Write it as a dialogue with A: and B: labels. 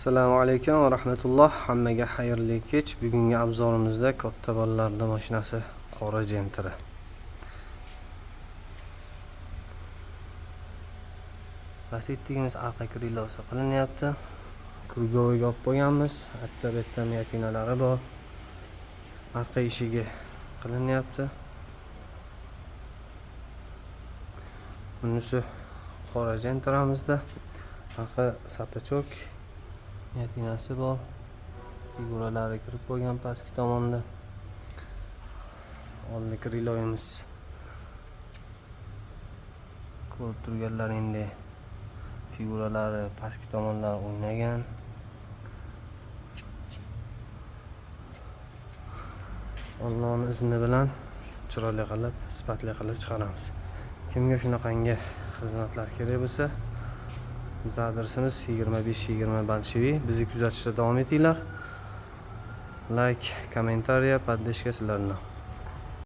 A: Assalomu alaykum va rahmatulloh. Hammaga xayrli kech. Bugungi obzorimizda katta bolalarning mashinasi qora Gentra. Basitligimiz orqa krilosi qilinyapti. Kurgoviga olib qo'yganmiz. Atta-betta miyatinalari bor. Orqa eshigi qilinyapti. Bunisi qora Gentramizda. Orqa sapachok miyatinasi bor. Figuralari kirib qo'ygan pastki tomonda. Oldin kriloyimiz ko'rib turganlaringdek figuralari pastki tomondan o'ynagan. Allohning izni bilan chiroyli qilib, sifatli qilib chiqaramiz. Kimga shunaqangi xizmatlar kerak bo'lsa, biz adresimiz 25-20 Bolsheviy. Bizni kuzatishda davom etinglar. Like, kommentariya, podpishka sizlardan.